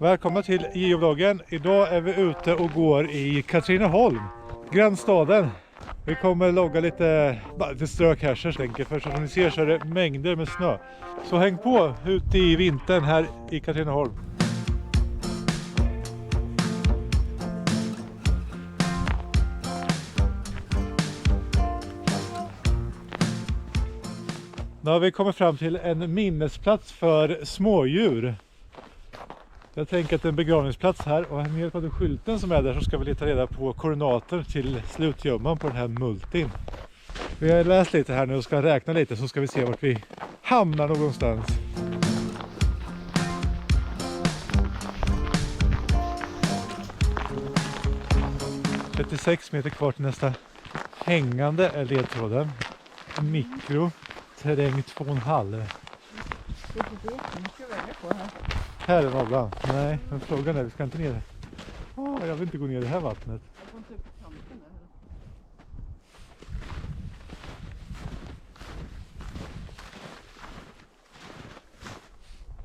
Välkomna till geovloggen. Idag är vi ute och går i Katrineholm, grannstaden. Vi kommer logga lite strök här så enkelt, för som ni ser så är det mängder med snö. Så häng på ute i vintern här i Katrineholm. Nu har vi kommit fram till en minnesplats för smådjur. Jag tänker att det är en begravningsplats här, och med hjälp av den skylten som är där så ska vi leta reda på koordinater till slutgömman på den här multin. Vi har läst lite här nu och ska räkna lite, så ska vi se vart vi hamnar någonstans. — 36 meter kvar till nästa hängande är ledtråden. Mikro, terräng 2,5. Här är nollan. Nej, men frågan är, vi ska inte ner. Jag vill inte gå ner i det här vattnet.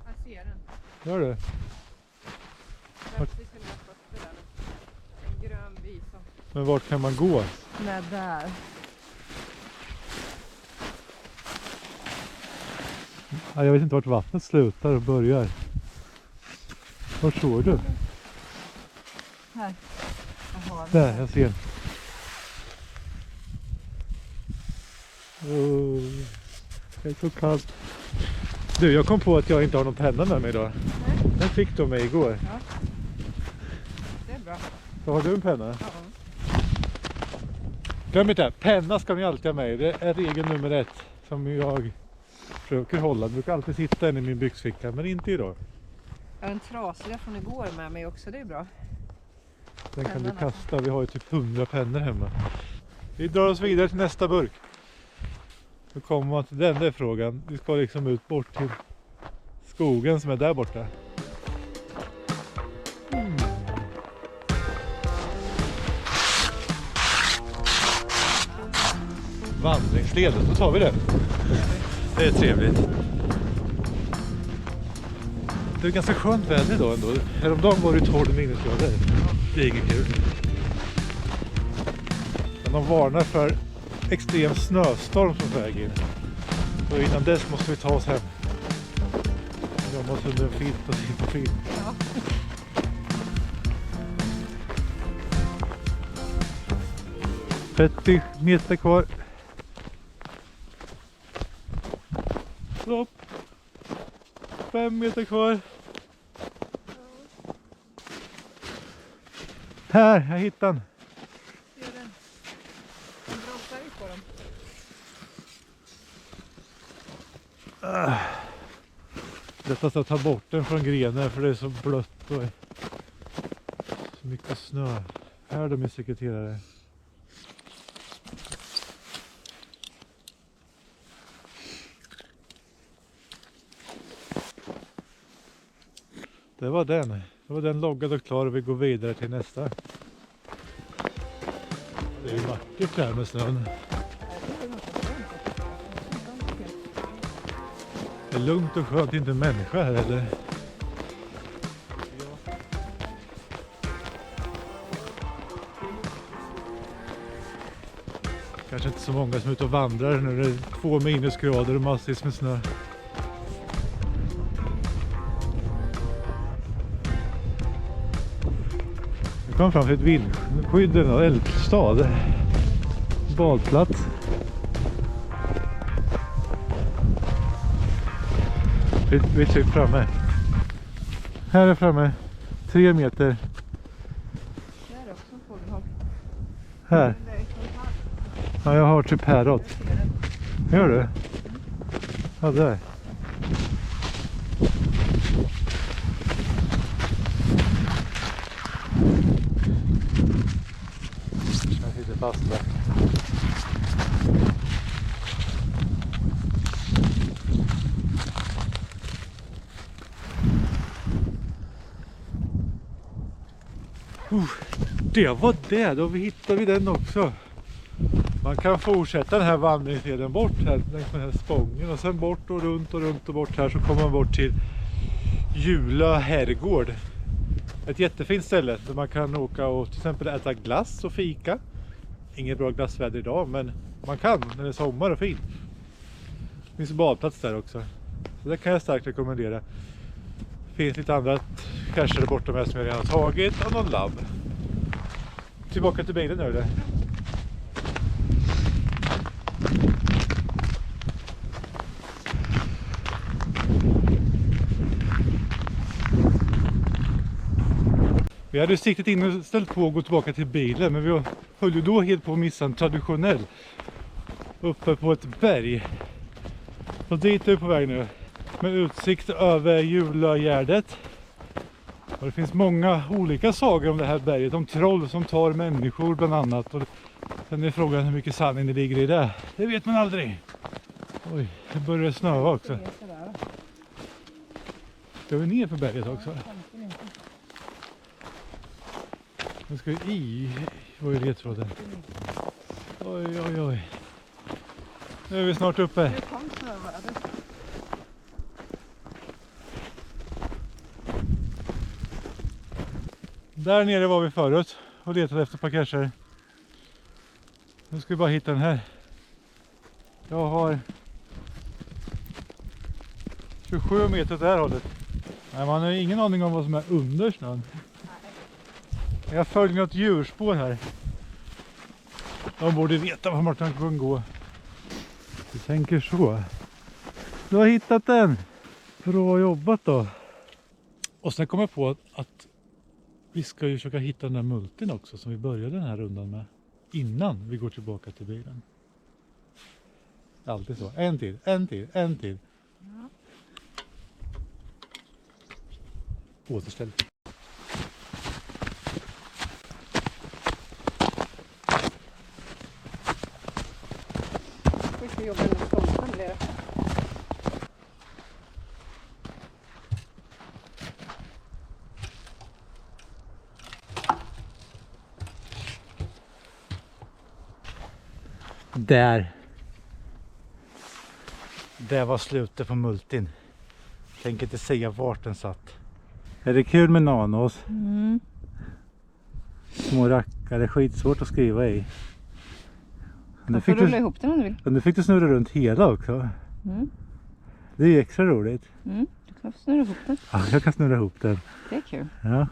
Jag ser den. Gör du? En grön visa. Men vart kan man gå? Nej, där. Ja, jag vet inte vart vattnet slutar och börjar. Var såg du? Här. Där, jag ser. Det är så kallt. Du, jag kom på att jag inte har någon penna med mig idag. Nej. Den fick du mig igår. Ja. Det är bra. Så har du en penna? Ja. Glöm inte, penna ska ni alltid ha med. Det är regel nummer 1 som jag försöker hålla. Den brukar alltid sitta i min byxficka, men inte idag. Jag har en trasiga från igår med mig också, det är bra. Den kan du kasta, vi har ju typ 100 pennor hemma. Vi drar oss vidare till nästa burk. Då kommer man till den där frågan. Vi ska liksom ut bort till skogen som är där borta. Vandringsleden, då tar vi det. Det är trevligt. Det är ganska skönt väder idag ändå. Häromdagen var det 12 minusgrader. Det är inget kul. Men de varnar för extrem snöstorm som väg in. Och innan dess måste vi ta oss hem. Jag måste under en filt och sitta på film. Ja. Ja. 30 meter kvar. Stopp. 5 meter kvar. Här, jag hittade den. Ser den. En bra färg på dem. Detta ska ta bort den från grenen för det är så blött och så mycket snö. Här är min sekreterare. Det var den. Det var den loggad och klar, och vi går vidare till nästa. Det är ju vackert där med snön. Det är lugnt och skönt, inte en människa här eller? Kanske inte så många som är ute och vandrar när det är 2 minusgrader och massvis med snö. Vi kom fram till ett vindskydd och eldstad. Badplats. Vi är typ framme. Här är framme. 3 meter. Där är också en fågelholm. Här. Ja, jag har typ häråt. Gör du? Ja, där. Jag sitter fast där. Det var det, då hittade vi den också. Man kan fortsätta den här vandringsleden bort här längs den här spången och sen bort och runt och runt och bort här, så kommer man bort till Jula herrgård. Ett jättefint ställe där man kan åka och till exempel äta glass och fika. Inget bra glassväder idag, men man kan när det är sommar och fint. Det finns badplats där också. Så det kan jag starkt rekommendera. Det finns lite andra cacher där borta med som jag redan har tagit och någon labb. Tillbaka till bilen nu eller? Vi hade siktet inställt på att gå tillbaka till bilen, men vi höll ju då helt på att missa en traditionell uppe på ett berg. Och dit är vi på väg nu med utsikt över Julagärdet. Och det finns många olika sagor om det här berget, om troll som tar människor bland annat. Och sen är frågan hur mycket sanning det ligger i det. Det vet man aldrig. Oj, det börjar snöa också. Ska vi ner på berget också? Nu ska vi i. Vad är ledtråden? Oj, oj, oj. Nu är vi snart uppe. Där nere var vi förut och letade efter parkerar. Nu ska vi bara hitta den här. Jag har 27 meter åt det här hållet. Nej, man har ingen aning om vad som är under snön. Jag följer något djurspår här. De borde veta var Martin kan gå. Vi tänker så. Du har hittat den. Bra jobbat då. Och sen kom jag på att vi ska ju försöka hitta den där multin också som vi började den här rundan med. Innan vi går tillbaka till bilen. Alltid så. En till, en till, en till. Ja. Återställ. Vi ska jobba med tomten blir det. Där. Det var slutet på multin. Tänker inte säga vart den satt. Är det kul med nanos? Mm. Små rackare, skitsvårt att skriva i. Du får rulla ihop den om du vill. Nu fick du snurra runt hela också. Mm. Det är ju extra roligt. Mm. Du kan snurra ihop den. Ja, jag kan snurra ihop den. Det är kul. Ja.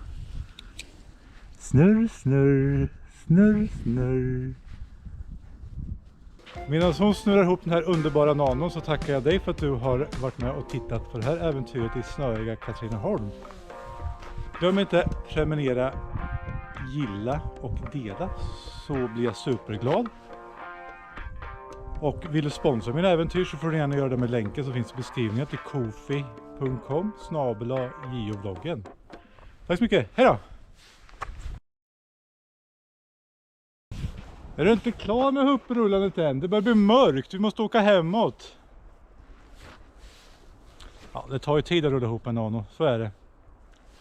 Snurr, snurr, snurr, snurr. Medan hon snurrar ihop den här underbara nanon så tackar jag dig för att du har varit med och tittat på det här äventyret i snöiga Katrineholm. Glöm inte prenumerera, gilla och dela så blir jag superglad. Och vill du sponsra mina äventyr så får du gärna göra det med länken som finns i beskrivningen till kofi.com/JO-bloggen. Tack så mycket, hej då! Är du inte klar med hupprullandet än? Det börjar bli mörkt, vi måste åka hemåt. Ja, det tar ju tid att rulla ihop en nano, så är det.